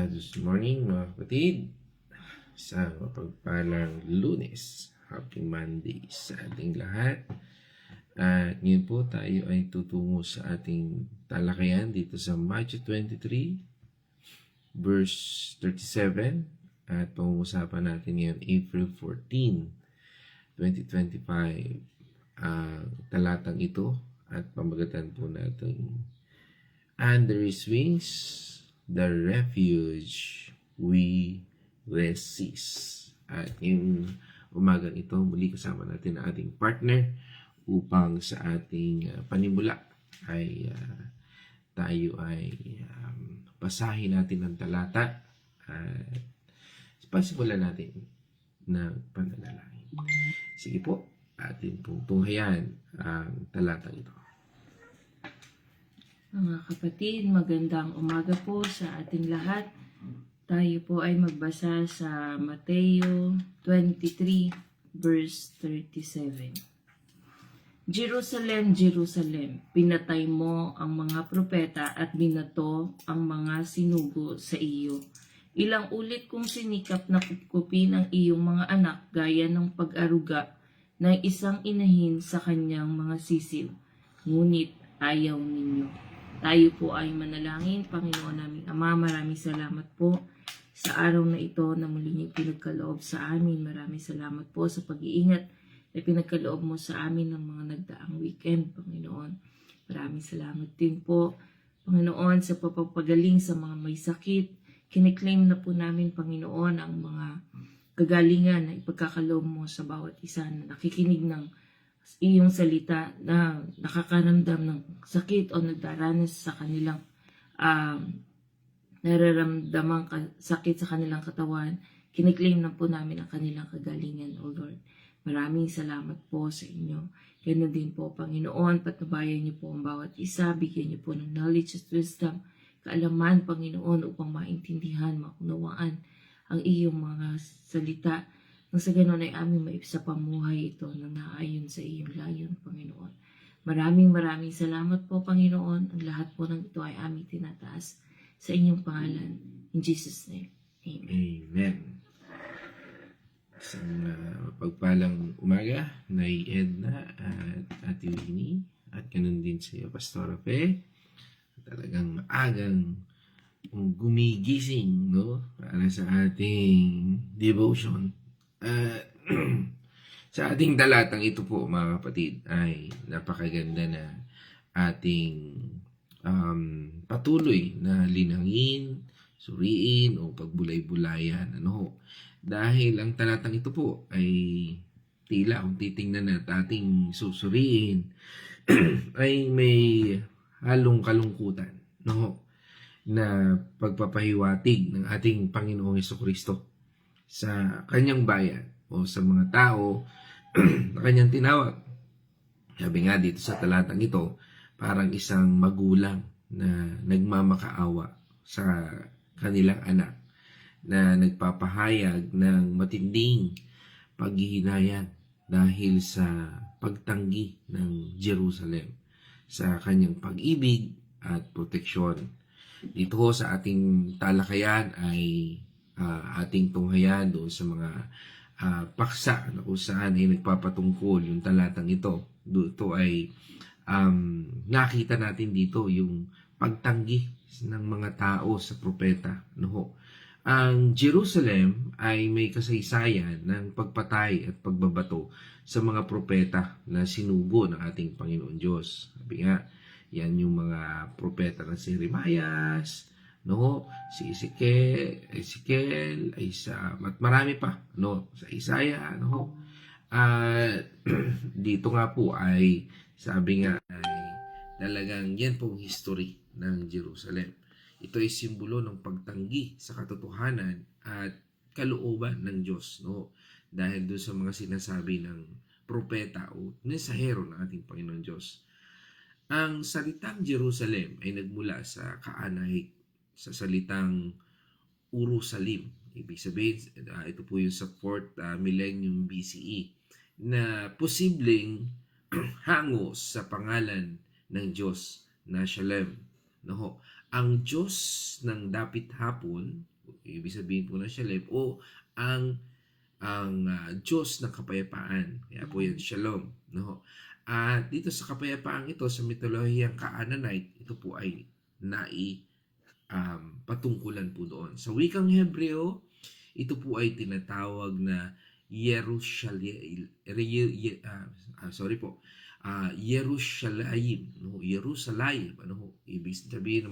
This morning mga kapatid, sa mapagpalang Lunes, Happy Monday sa ating lahat. At ngayon po tayo ay tutungo sa ating talakayan dito sa Matthew 23 verse 37 at pag-uusapan natin ngayon April 14, 2025 ang talatang ito at pamagatan po natin Under His wings the refuge we resist. At yung umagang ito, muli kasama natin ang ating partner upang sa ating panimula ay tayo ay basahin natin ang talata at pasimulan natin ng pananalangin. Sige po, atin pong tunghayan ang talata ito. Mga kapatid, magandang umaga po sa ating lahat. Tayo po ay magbasa sa Mateo 23 verse 37. Jerusalem, Jerusalem, pinatay mo ang mga propeta at binato ang mga sinugo sa iyo. Ilang ulit kong sinikap na kupkupin ang iyong mga anak gaya ng pag-aruga ng isang inahin sa kanyang mga sisiw. Ngunit ayaw ninyo. Tayo po ay manalangin. Panginoon naming Ama, maraming salamat po sa araw na ito na muli niyong pinagkaloob sa amin. Maraming salamat po sa pag-iingat na pinagkaloob mo sa amin ng mga nagdaang weekend, Panginoon. Maraming salamat din po, Panginoon, sa papapagaling sa mga may sakit. Kiniklaim na po namin, Panginoon, ang mga kagalingan na ipagkakaloob mo sa bawat isa na nakikinig ng iyong salita na nakakaramdam ng sakit o nagdaranas sa kanilang nararamdamang sakit sa kanilang katawan. Kiniklaim na po namin ang kanilang kagalingan, O Lord. Maraming salamat po sa inyo. Ganun din po, Panginoon, patnubayan niyo po ang bawat isa, bigyan niyo po ng knowledge at wisdom, kaalaman, Panginoon, upang maintindihan, maunawaan ang iyong mga salita. Nang sa ganon ay aming maisapamuhay ito na naayon sa iyong layon, Panginoon. Maraming salamat po, Panginoon. Ang lahat po ng ito ay aming tinataas sa inyong pangalan. In Jesus' name. Amen. Amen. Isang pagpalang umaga na Edna at Ate Winnie at ganun din sa iyo, Pastor Fe. Talagang maagang gumigising, no? Para sa ating devotion. Sa ating talatang ito po, mga kapatid, ay napakaganda na ating patuloy na linangin, suriin o pagbulay-bulayan. Dahil ang talatang ito po ay tila kung titingnan at ating susuriin ay may halong kalungkutan, na pagpapahiwatig ng ating Panginoong Jesucristo sa kanyang bayan o sa mga tao na kanyang tinawag. Sabi nga dito sa talatang ito, parang isang magulang na nagmamakaawa sa kanilang anak na nagpapahayag ng matinding paghihinayang dahil sa pagtanggi ng Jerusalem sa kanyang pag-ibig at proteksyon. Dito sa ating talakayan ay ating tunghayan doon sa mga paksa na kung saan ay nagpapatungkol yung talatang ito. Ito ay nakita natin dito yung pagtanggi ng mga tao sa propeta. Ang Jerusalem ay may kasaysayan ng pagpatay at pagbabato sa mga propeta na sinugo ng ating Panginoon Diyos. Sabi nga, yan yung mga propeta na si Jeremias, si Ezekiel, Isa, at marami pa, sa Isaiah, dito nga po ay sabi nga ay talagang yan pong history ng Jerusalem. Ito ay simbolo ng pagtanggi sa katotohanan at kalooban ng Diyos, dahil doon sa mga sinasabi ng propeta o mensahero ng ating Panginoon Diyos. Ang salitang Jerusalem ay nagmula sa Kaanahik, sa salitang Urusalim. Ibig sabihin, ito po yung sa 4th millennium BCE na posibleng hango sa pangalan ng Diyos na Shalem. Ang Diyos ng dapit hapon Ibig sabihin po ng Shalem o ang Diyos ng kapayapaan. Kaya po yan, Shalom. No? At dito sa kapayapaang ito, sa mitolohiyang Canaanite, ito po ay patungkulan po doon. Sa wikang Hebreo, ito po ay tinatawag na Jerusalem, no? Jerusalem, ano ho? Ibig sabihin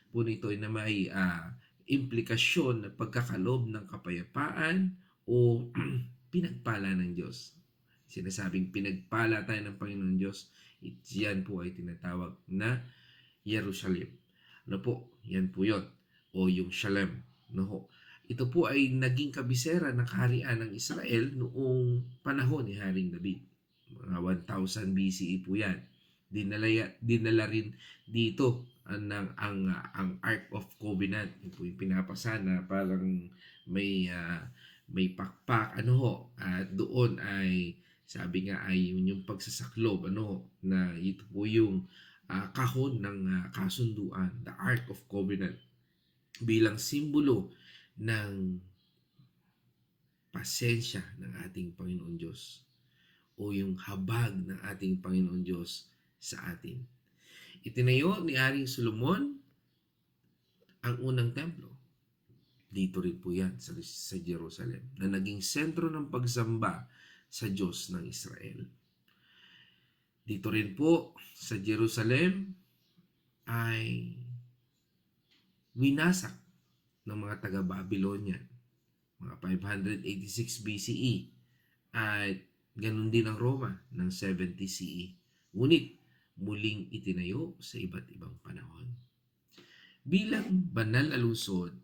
po nito ay na may implikasyon na pagkakalob ng kapayapaan o pinagpala ng Diyos. Sinasabing pinagpala tayo ng Panginoon Diyos, yan po ay tinatawag na Jerusalem. Ano po? Yan po yon. O yung Shalem. No? Ito po ay naging kabisera ng kaharian ng Israel noong panahon ni Haring David. Mga 1000 BCE po yan. Dinala rin dito ang Ark of Covenant. Ito po yung pinapasa na parang may pakpak at doon ay sabi nga ay yung pagsasaklob na ito po yung kahon ng kasunduan, the Ark of Covenant, bilang simbolo ng pasensya ng ating Panginoon Diyos o yung habag ng ating Panginoon Diyos sa atin. Itinayo ni Haring Solomon ang unang templo. Dito rin po yan sa Jerusalem na naging sentro ng pagsamba sa Diyos ng Israel. Dito rin po sa Jerusalem ay winasak ng mga taga-Babylonian mga 586 BCE at ganun din ang Roma ng 70 CE. Ngunit muling itinayo sa iba't ibang panahon. Bilang banal na lungsod,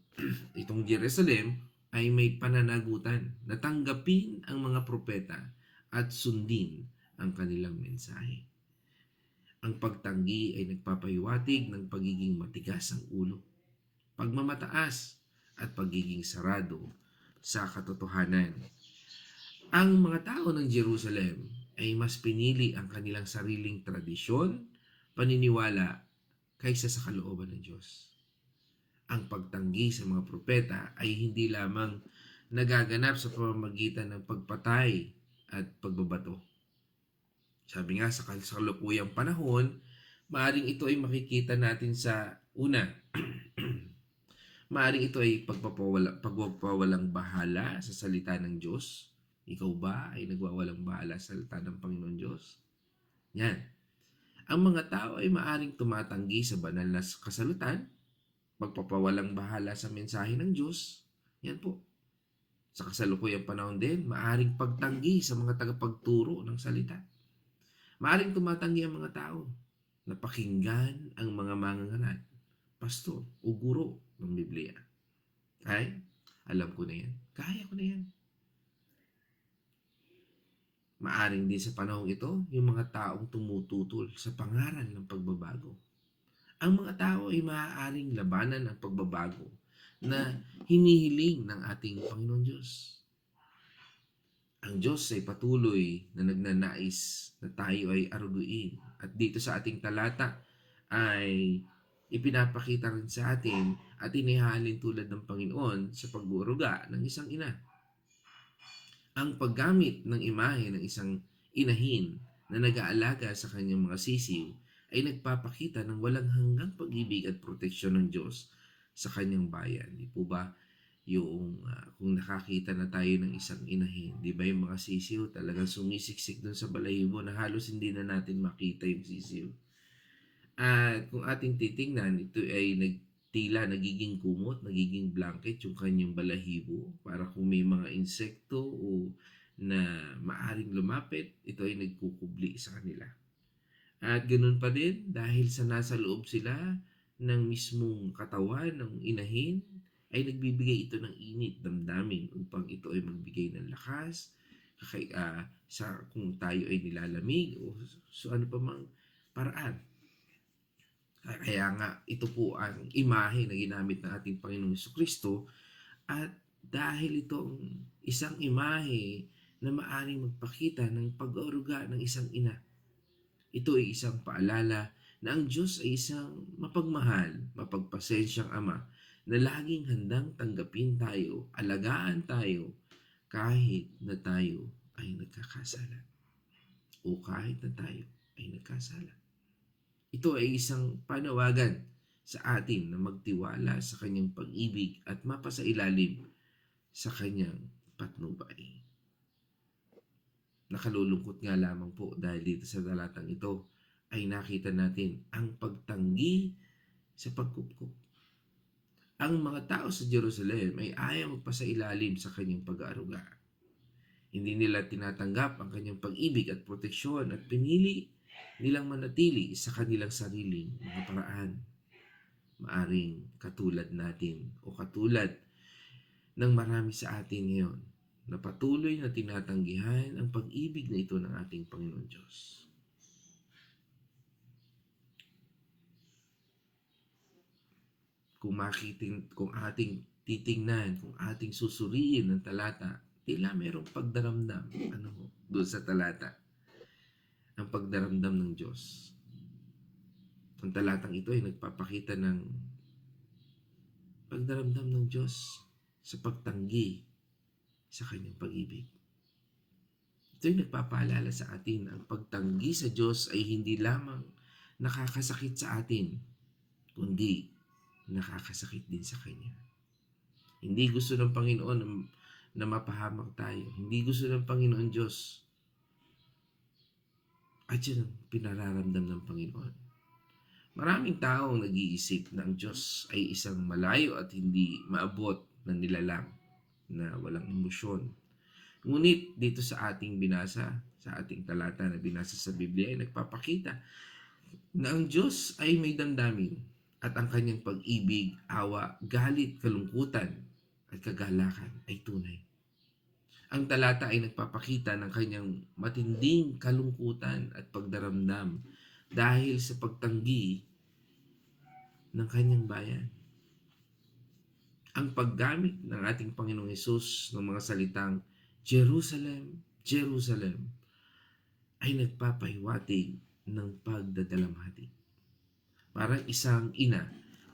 itong Jerusalem ay may pananagutan na tanggapin ang mga propeta at sundin ang kanilang mensahe. Ang pagtanggi ay nagpapahiwatig ng pagiging matigas ang ulo, pagmamataas at pagiging sarado sa katotohanan. Ang mga tao ng Jerusalem ay mas pinili ang kanilang sariling tradisyon, paniniwala kaysa sa kalooban ng Diyos. Ang pagtanggi sa mga propeta ay hindi lamang nagaganap sa pamamagitan ng pagpatay at pagbabato. Sabi nga sa kasalukuyang panahon, maaring ito ay makikita natin sa una, maaring ito ay pagpapawalang bahala sa salita ng Diyos. Ikaw ba ay nagwawalang bahala sa salita ng Panginoon Diyos? Yan. Ang mga tao ay maaring tumatanggi sa banal na kasalutan, pagpapawalang bahala sa mensahe ng Diyos. Yan po. Sa kasalukuyang panahon din, maaring pagtanggi sa mga tagapagturo ng salita. Maaring tumatanggi ang mga tao na pakinggan ang mga mangangaral, pastor o guro ng Biblia. Ay, alam ko na yan. Kaya ko na yan. Maaring din sa panahong ito, yung mga taong tumututol sa pangaral ng pagbabago. Ang mga tao ay maaaring labanan ang pagbabago na hinihiling ng ating Panginoon Diyos. Ang Diyos ay patuloy na nagnanais na tayo ay aruguin. At dito sa ating talata ay ipinapakita rin sa atin at inihalin tulad ng Panginoon sa pag-uuruga ng isang ina. Ang paggamit ng imahe ng isang inahin na nag-aalaga sa kanyang mga sisiw ay nagpapakita ng walang hanggang pag-ibig at proteksyon ng Diyos sa kanyang bayan. Di po ba yung kung nakakita na tayo ng isang inahin, di ba yung mga sisiw talagang sumisiksik dun sa balahibo na halos hindi na natin makita yung sisiw. At kung ating titingnan, ito ay nagiging kumot, nagiging blanket yung kanyang balahibo para kung may mga insekto o na maaring lumapit, ito ay nagkukubli sa kanila. At ganun pa din, dahil sa nasa loob sila ng mismong katawan ng inahin, ay nagbibigay ito ng init, damdamin upang ito ay magbigay ng lakas kung tayo ay nilalamig o so ano pa mang paraan. Kaya nga, ito po ang imahe na ginamit ng ating Panginoong Jesucristo at dahil itong isang imahe na maaaring magpakita ng pag-aaruga ng isang ina. Ito ay isang paalala na ang Diyos ay isang mapagmahal, mapagpasensyang Ama na laging handang tanggapin tayo, alagaan tayo, kahit na tayo ay nagkakasala o kahit na tayo ay nagkasala. Ito ay isang panawagan sa atin na magtiwala sa kanyang pag-ibig at mapasailalim sa kanyang patnubay. Nakalulungkot nga lamang po dahil dito sa talatang ito ay nakita natin ang pagtanggi sa pagkupkup. Ang mga tao sa Jerusalem ay ayaw magpasailalim sa kanyang pag-aaruga. Hindi nila tinatanggap ang kanyang pag-ibig at proteksyon at pinili nilang manatili sa kanilang sariling mga paraan. Maaring katulad natin o katulad ng marami sa atin ngayon na patuloy na tinatanggihan ang pag-ibig na ito ng ating Panginoon Diyos. Kung ating titingnan, kung ating susuriin ng talata, tila merong pagdaramdam doon sa talata. Ang pagdaramdam ng Diyos. Ang talatang ito ay nagpapakita ng pagdaramdam ng Diyos sa pagtanggi sa kanyang pag-ibig. Ito ay nagpapaalala sa atin ang pagtanggi sa Diyos ay hindi lamang nakakasakit sa atin, kundi nakakasakit din sa Kanya. Hindi gusto ng Panginoon na mapahamak tayo. Hindi gusto ng Panginoon Diyos. At yun ang pinararamdam ng Panginoon. Maraming taong nag-iisip na ang Diyos ay isang malayo at hindi maabot na nilalang na walang emosyon. Ngunit dito sa ating binasa, sa ating talata na binasa sa Biblia ay nagpapakita na ang Diyos ay may damdamin at ang kanyang pag-ibig, awa, galit, kalungkutan at kagalakan ay tunay. Ang talata ay nagpapakita ng kanyang matinding kalungkutan at pagdaramdam dahil sa pagtanggi ng kanyang bayan. Ang paggamit ng ating Panginoong Hesus ng mga salitang Jerusalem, Jerusalem ay nagpapahiwatig ng pagdadalamhati. Parang isang ina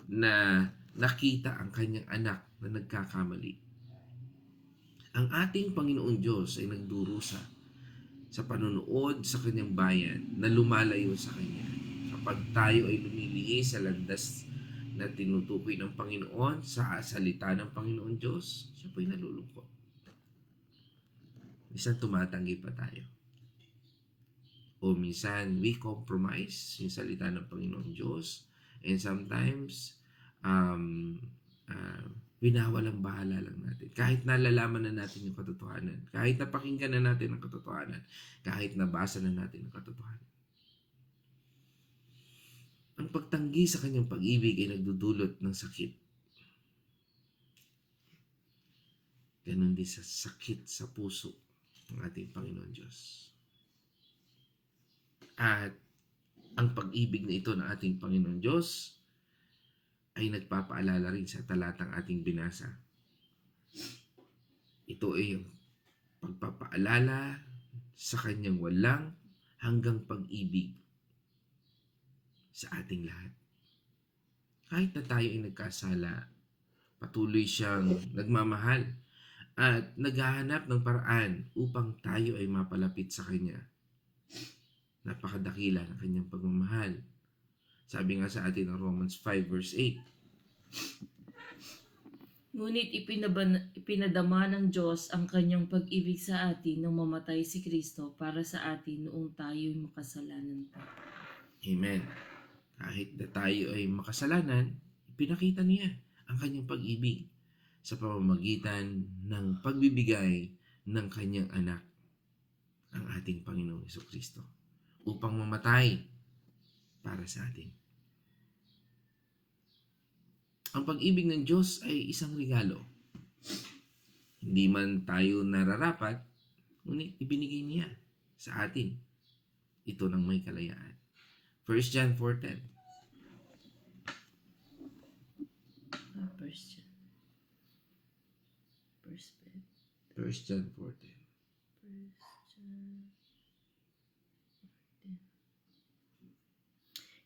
na nakita ang kanyang anak na nagkakamali. Ang ating Panginoon Diyos ay nagdurusa sa panunood sa kanyang bayan na lumalayo sa kanya. Kapag tayo ay lumilihi sa landas na tinutukoy ng Panginoon sa salita ng Panginoon Diyos, siya po'y nalulungkot. Minsan tumatanggi pa tayo. O minsan we compromise yung salita ng Panginoon Diyos. And sometimes, winawalang bahala lang natin. Kahit nalalaman na natin yung katotohanan. Kahit napakinggan na natin ang katotohanan. Kahit nabasa na natin ang katotohanan. Ang pagtanggi sa kanyang pag-ibig ay nagdudulot ng sakit. Ganon din sa sakit sa puso ng ating Panginoon Diyos. At ang pag-ibig na ito ng ating Panginoon Diyos ay nagpapaalala rin sa talatang ating binasa. Ito ay ang pagpapaalala sa kanyang walang hanggang pag-ibig sa ating lahat. Kahit na tayo ay nagkasala, patuloy siyang nagmamahal at naghahanap ng paraan upang tayo ay mapalapit sa Kanya. Napakadakila ng Kanyang pagmamahal. Sabi nga sa atin ng Romans 5 verse 8. Ngunit ipinadama ng Diyos ang kanyang pag-ibig sa atin nang mamatay si Kristo para sa atin noong tayo'y makasalanan pa. Amen. Kahit na tayo ay makasalanan, ipinakita niya ang kanyang pag-ibig sa pamamagitan ng pagbibigay ng kanyang anak, ang ating Panginoong Jesucristo, upang mamatay para sa atin. Ang pag-ibig ng Diyos ay isang regalo. Hindi man tayo nararapat, ngunit ibinigay niya sa atin ito ng may kalayaan. 1 John 4:10. 1 John 4:10.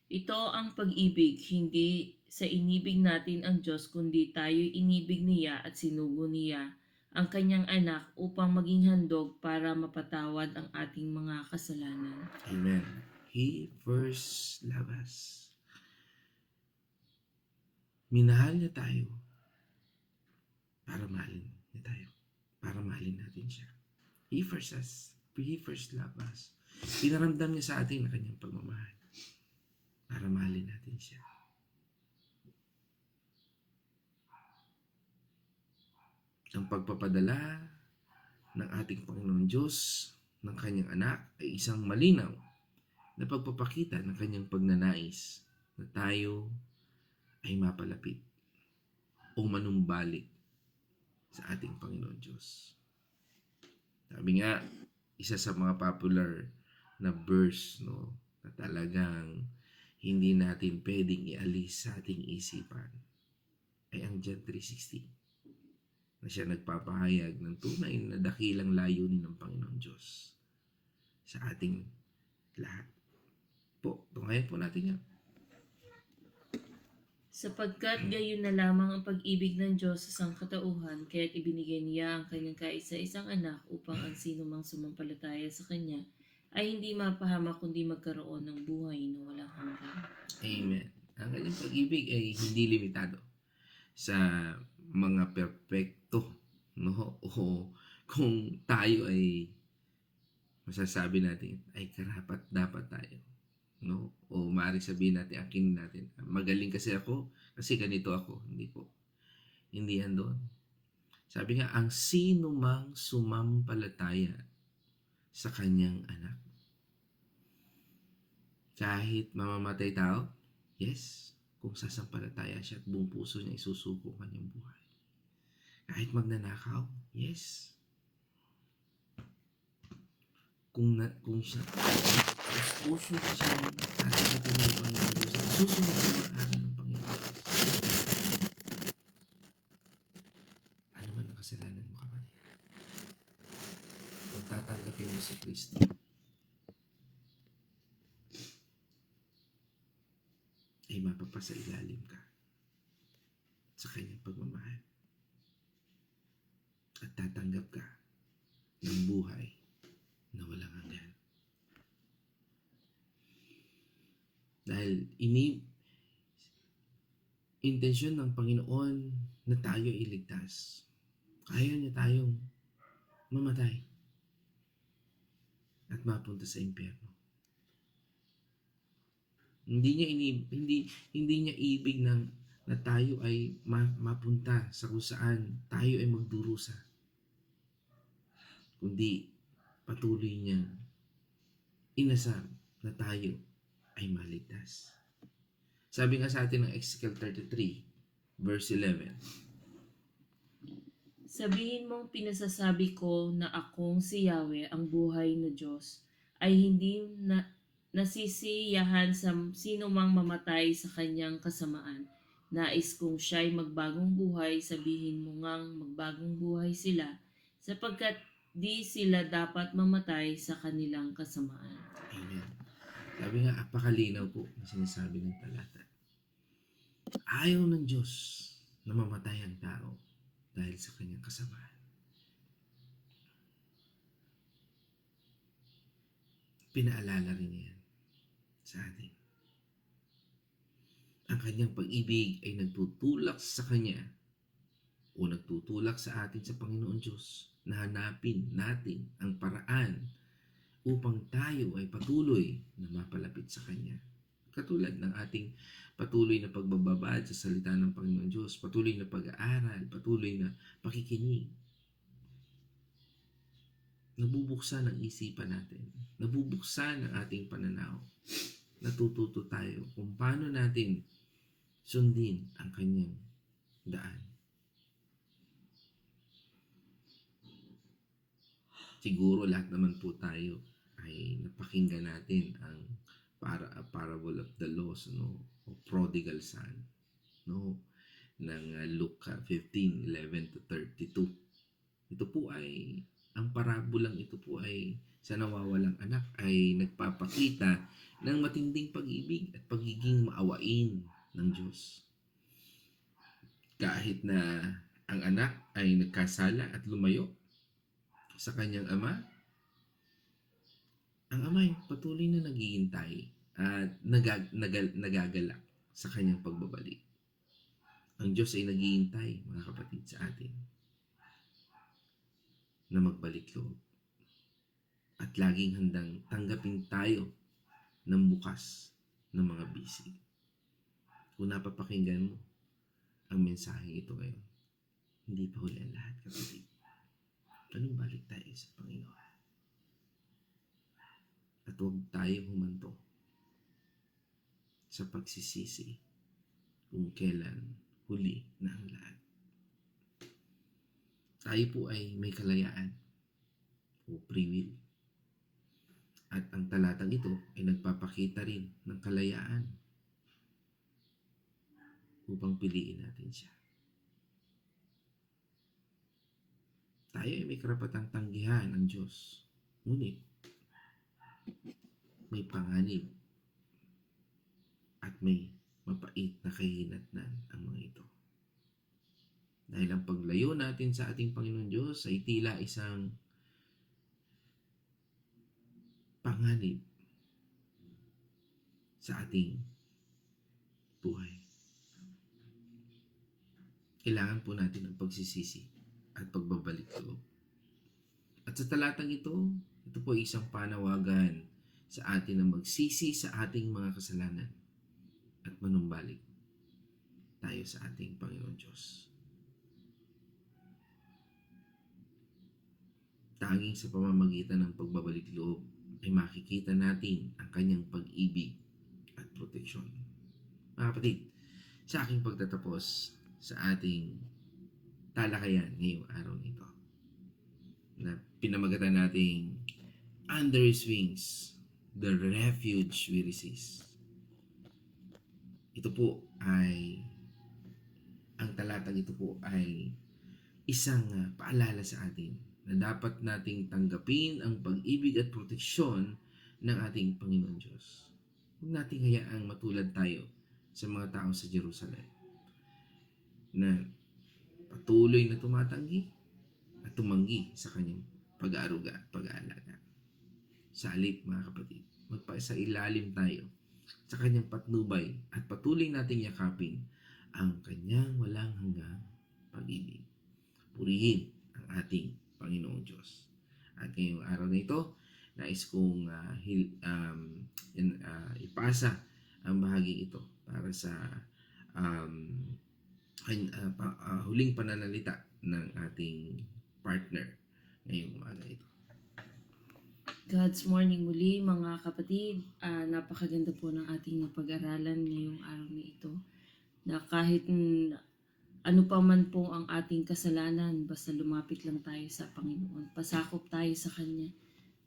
Ito ang pag-ibig, hindi sa inibig natin ang Diyos, kundi tayo'y inibig niya at sinugo niya ang kanyang anak upang maging handog para mapatawad ang ating mga kasalanan. Amen. He first loved us. Minahal niya tayo para mahalin niya tayo. Para mahalin natin siya. He first loved us. Pinaramdam niya sa atin na kanyang pagmamahal para mahalin natin siya. Ang pagpapadala ng ating Panginoon Diyos ng kanyang anak ay isang malinaw na pagpapakita ng kanyang pagnanais na tayo ay mapalapit o manumbalik sa ating Panginoon Diyos. Sabi nga, isa sa mga popular na verse, no, na talagang hindi natin pwedeng ialis sa ating isipan ay ang John 3:16, na siya nagpapahayag ng tunay na dakilang layunin ng Panginoon Diyos sa ating lahat. Tungayan po natin yan. Sapagkat gayon na lamang ang pag-ibig ng Diyos sa sangkatauhan, kaya't ibinigay niya ang kanyang kaisa-isang anak upang ang sino mang sumampalataya sa kanya ay hindi mapahamak kundi magkaroon ng buhay na walang hanggan. Amen. Ang kanyang pag-ibig ay hindi limitado sa mga perpekto, no? O kung tayo ay masasabi natin ay karapat dapat tayo, no? O maaari sabihin natin, akin natin, magaling kasi ako, kasi ganito ako. Hindi po. Hindi yan doon. Sabi nga, ang sino mang sumampalataya sa kanyang anak. Kahit mamamatay tao, yes, kung sasampalataya siya at buong puso niya isusuko ang kanyang buhay. Kahit magnanakaw, yes. Kung siya, puso siya tatapatin ng Panginoon Diyos, susunod sa mga aral ng Panginoon Diyos. Ano man ang kasalanan mo, kapatid? Kung tatanggapin mo si Kristo, ay mapapasailalim ka sa kanyang pagmamahal. At tatanggap ka ng buhay na walang hanggan. Dahil intensyon ng Panginoon na tayo ay iligtas. Kaya niya tayong mamatay at mapunta sa impyerno. Hindi niya ibig na tayo ay mapunta sa kung saan tayo ay magdurusa. Kundi patuloy niyang inasam na tayo ay maligtas. Sabi nga sa atin ng Ezekiel 33, verse 11. Sabihin mong pinasasabi ko na akong si Yahweh, ang buhay na Diyos, ay hindi nasisiyahan sa sino mang mamatay sa kanyang kasamaan. Nais kong siya'y magbagong buhay, sabihin mo ngang magbagong buhay sila, sapagkat di sila dapat mamatay sa kanilang kasamaan. Amen. Sabi nga, apakalinaw po na sinasabi ng talata. Ayaw ng Diyos na mamatay ang tao dahil sa kanyang kasamaan. Pinaalala rin niya sa atin. Ang kanyang pag-ibig ay nagtutulak sa kanya o nagtutulak sa atin sa Panginoon Diyos na hanapin natin ang paraan upang tayo ay patuloy na mapalapit sa Kanya. Katulad ng ating patuloy na pagbababad sa salita ng Panginoon Diyos, patuloy na pag-aaral, patuloy na pakikinig. Nabubuksan ang isipan natin, nabubuksan ang ating pananaw. Natututo tayo kung paano natin sundin ang Kanyang daan. Siguro lahat naman po tayo ay napakinggan natin ang parable of the lost, no, o prodigal son, no, ng Luke 15:11-32. Ito po ay ang parabolang ito po ay sa nawawalang anak ay nagpapakita ng matinding pag-ibig at pagiging maawain ng Diyos. Kahit na ang anak ay nagkasala at lumayo sa kanyang ama, ang ama ay patuloy na naghihintay at nagagalak sa kanyang pagbabalik. Ang Diyos ay naghihintay, mga kapatid, sa atin na magbalik loob at laging handang tanggapin tayo ng bukas ng mga bisig. Kung napapakinggan mo ang mensaheng ito ngayon, hindi pa huli ang lahat, kapatid. Anong balik tayo sa Panginoon? At huwag tayo humanto sa pagsisisi kung kailan huli na ang lahat. Tayo po ay may kalayaan o free will. At ang talatang ito ay nagpapakita rin ng kalayaan upang piliin natin siya. Tayo ay may karapatang tanggihan ang Diyos. Ngunit, may panganib at may mapait na kahinatnan ang mga ito. Dahil ang paglayo natin sa ating Panginoon Diyos ay tila isang panganib sa ating buhay. Kailangan po natin ang pagsisisi at pagbabalik loob. At sa talatang ito po ay isang panawagan sa atin na magsisi sa ating mga kasalanan at manumbalik tayo sa ating Panginoon Diyos. Tanging sa pamamagitan ng pagbabalik loob ay makikita natin ang kanyang pag-ibig at proteksyon. Mga kapatid, sa aking pagtatapos sa ating talakayan ngayong araw nito, na pinamagatan nating Under His Wings, the refuge we receive. Ito po ay, ang talatang ito po ay isang paalala sa atin na dapat nating tanggapin ang pag-ibig at proteksyon ng ating Panginoon Diyos. Huwag nating hayaang matulad tayo sa mga tao sa Jerusalem na patuloy na tumatanggi at tumanggi sa kanyang pag-aaruga at pag-aalaga. Sa halip, mga kapatid, magpasailalim tayo sa kanyang patnubay at patuloy nating yakapin ang kanyang walang hanggang pag-ibig. Purihin ang ating Panginoong Diyos. At ngayong araw na ito, nais kong ipasa ang bahagi ito para sa huling pananalita ng ating partner ngayong umaga ito. God's morning muli, mga kapatid. Napakaganda po ng ating napag-aralan ngayong araw na ito. Na kahit ano pa man po ang ating kasalanan, basta lumapit lang tayo sa Panginoon, pasakop tayo sa Kanya,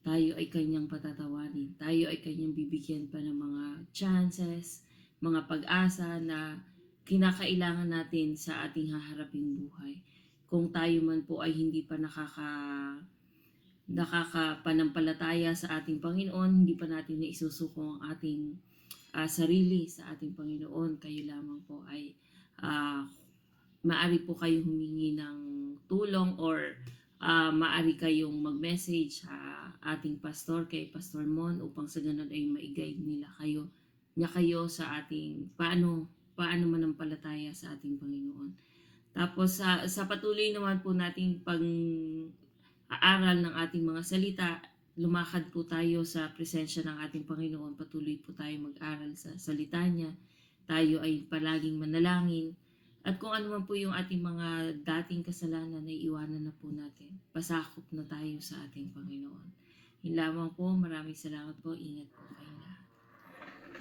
tayo ay Kanyang patatawarin. Tayo ay Kanyang bibigyan pa ng mga chances, mga pag-asa na kinakailangan natin sa ating haharaping buhay. Kung tayo man po ay hindi pa nakakapanampalataya sa ating Panginoon, hindi pa natin naisusuko ang ating sarili sa ating Panginoon, kayo lamang po ay maaari po kayo humingi ng tulong or maaari kayong mag-message sa ating pastor, kay Pastor Mon, upang sa ganun ay ma-guide niya kayo sa ating paano manampalataya sa ating Panginoon. Tapos sa patuloy naman po nating aaral ng ating mga salita, lumakad po tayo sa presensya ng ating Panginoon, patuloy po tayo mag-aral sa salita niya, tayo ay palaging manalangin, at kung ano man po yung ating mga dating kasalanan ay iwanan na po natin. Pasakop na tayo sa ating Panginoon. Yun lamang po, maraming salamat po, ingat po kayo lahat.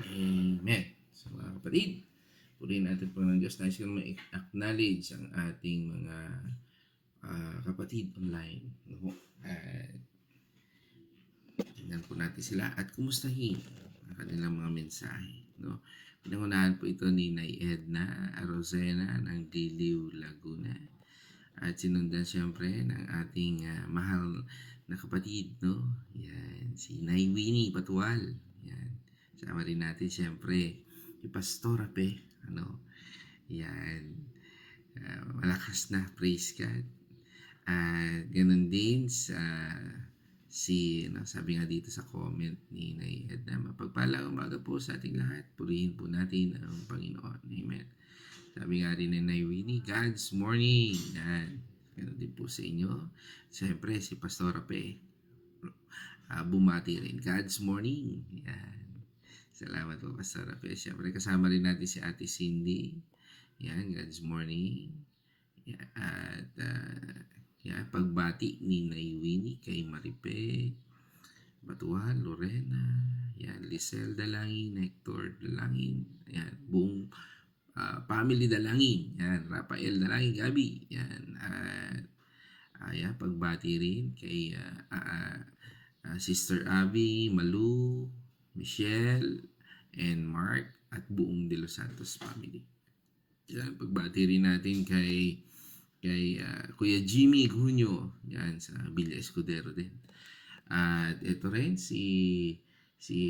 Amen. So mga kapatid, purihin natin po ng Diyos. Nais ko ma-acknowledge ang ating mga kapatid online. No? Tingnan po natin sila at kumustahin ang kanilang mga mensahe. No? Pinangunahan po ito ni Nay Edna Arozena ng Diliw, Laguna. At sinundan siyempre ng ating mahal na kapatid, no? Yan, si Nay Winnie Patual. Yan. Sama rin natin siyempre si Pastor Ape, ano? Yan. malakas na, praise God. At ganun din sa sabi nga dito sa comment ni Nay Edna, mapagpalang umaga po sa ating lahat. Purihin po natin ang Panginoon. Amen. Sabi nga rin ni Nay Winnie, God's morning. Yan. Ganun din po sa inyo. Siyempre, si Pastor Rape, bumati rin. God's morning. Yan. Salamat po, Pastor Rape. Siyempre, kasama rin natin si Ate Cindy. Yan, God's morning. Yan. At, pagbati ni Nay Winnie kay Maripe, Batuhan, Lorena, yan, Lisel Dalangin, Hector Dalangin, yan, buong family Dalangin, yan, Rafael Dalangin, Gabi, yan, at pagbati rin kay Sister Abby, Malu, Michelle, and Mark, at buong De Los Santos family. Yan, pagbati rin natin kay Kuya Jimmy Gunyo, yan, sa Villa Escudero din. At ito rin si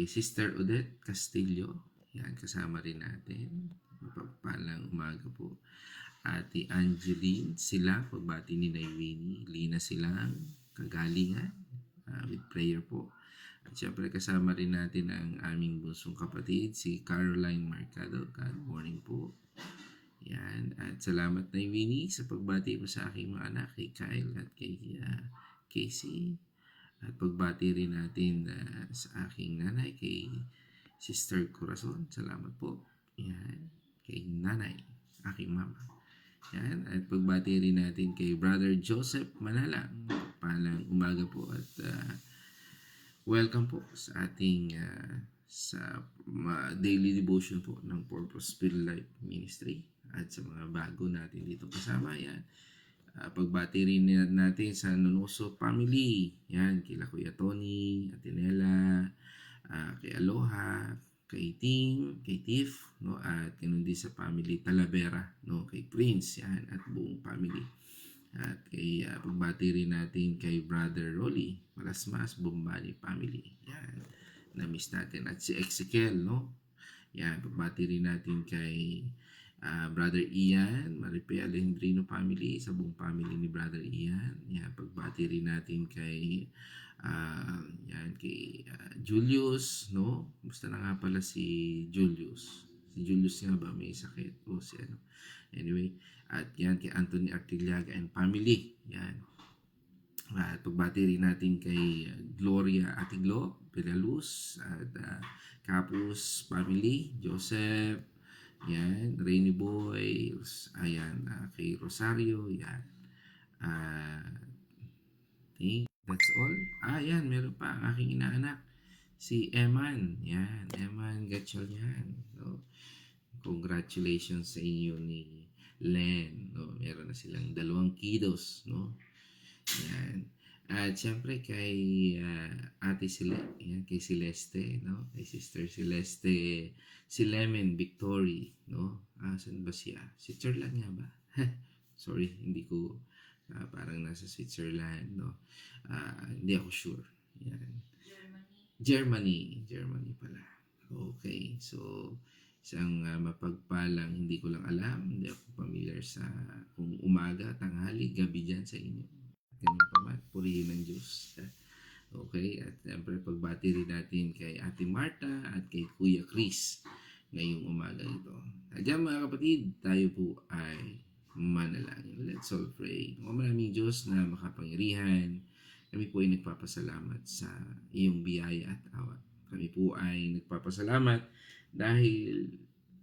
Sister Odette Castillo, yan, kasama rin natin. Mapagpalang umaga po. Ate Angeline, sila, pagbati ni Nay Winnie, Lina silang kagalingan, with prayer po. At syempre kasama rin natin ang aming bunsong kapatid, si Caroline Mercado. Good morning po. Yan. At salamat na Winnie sa pagbati mo sa aking mga anak, kay Kyle at kay Casey. At pagbati rin natin sa aking nanay, kay Sister Corazon. Salamat po. Yan. Kay nanay, aking mama. Yan. At pagbati rin natin kay Brother Joseph Manalang. Palang umaga po at welcome po sa ating sa daily devotion po ng Purpose Filled Life Ministry. At sa mga bago natin dito kasama, yan. Pagbati rin natin sa Nonoso family. Yan, kila Kuya Tony, Atenela, kay Aloha, kay Ting, kay Tiff, no? At ganun din sa family Talavera, no? Kay Prince, yan, at buong family. At kay pagbati rin natin kay Brother Rolly, Malasmas, Bumbani family. Yan, na-miss natin. At si Ezekiel, no? Yan, pagbati rin natin kay Brother Ian, Maripe Alejandrino family, sa buong family ni Brother Ian. Yan, pagbati rin natin kay Julius, no? Kumusta na nga pala si Julius? Si Julius nga ba may sakit? O si ano? Anyway, at yan kay Anthony Artiliaga and family. Yan. At pagbati rin natin kay Gloria Atiglo, Pelaluz, at Capus family, Joseph, yan, Rainy Boy, ayan, kay Rosario, yan. I think that's all. Yan, meron pa ang aking inaanak, si Eman, yan, Eman Gatchal yan. So, congratulations sa inyo ni Len, no? Meron na silang 2 kiddos, no? Yan. At syempre kay Ate yan, kay Celeste, no? Kay Sister Celeste, si Lemon Victory, no? Saan ba siya? Switzerland nga ba? Sorry, hindi ko parang nasa Switzerland, no? Hindi ako sure. Yan. Germany pala. Okay, so isang mapagpalang, hindi ko lang alam, hindi ako familiar sa kung umaga, tanghali, gabi dyan sa inyo. Ganun pa man, purihin ng Diyos. Okay, at siyempre pagbati rin natin kay Ate Marta at kay Kuya Chris ngayong umaga ito. At dyan mga kapatid, tayo po ay manalangin. Let's all pray. O maraming Diyos na makapangyarihan, kami po ay nagpapasalamat sa iyong biyaya at awa. Kami po ay nagpapasalamat dahil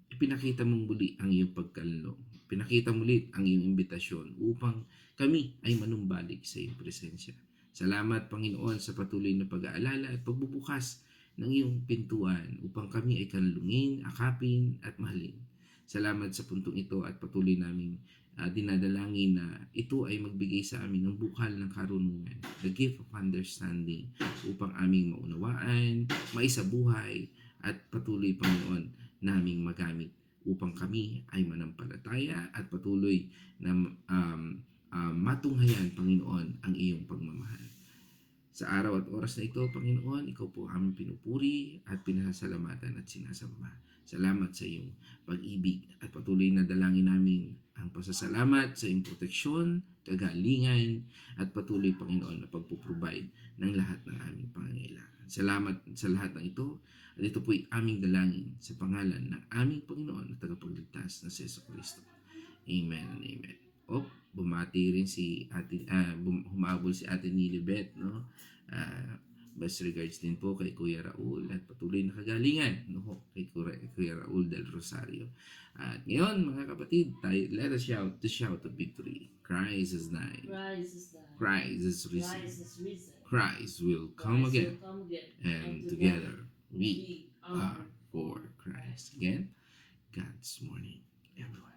ipinakita mong muli ang iyong pagkaloob. Pinakita muli ang iyong imbitasyon upang kami ay manumbalik sa iyong presensya. Salamat, Panginoon, sa patuloy na pag-aalala at pagbubukas ng iyong pintuan upang kami ay kanlungin, akapin at mahalin. Salamat sa puntong ito at patuloy naming dinadalangin na ito ay magbigay sa amin ng bukal ng karunungan, the gift of understanding, upang aming maunawaan, maisabuhay at patuloy, Panginoon, naming magamit upang kami ay manampalataya at patuloy na matunghayan, Panginoon, ang iyong pagmamahal. Sa araw at oras na ito, Panginoon, ikaw po aming pinupuri at pinasasalamatan at sinasamba. Salamat sa iyong pag-ibig at patuloy na dalangin namin ang pasasalamat sa iyong proteksyon, kagalingan, at patuloy, Panginoon, na pagpuprovide ng lahat ng aming pangangailangan. Salamat sa lahat ng ito. At ito po'y aming dalangin sa pangalan ng aming Panginoon at tagapagligtas na si Jesucristo. Amen and amen. Bumati rin si humabol si Ate Nilibet, no? Best regards din po kay Kuya Raul at patuloy na kagalingan, no? Kay Kuya Raul del Rosario. At ngayon, mga kapatid, let us shout the shout of victory. Christ is nigh. Christ is died. Christ is risen. Christ is risen. Christ will come Christ again. will come again. And together we are for Christ. Again, God's morning, everyone.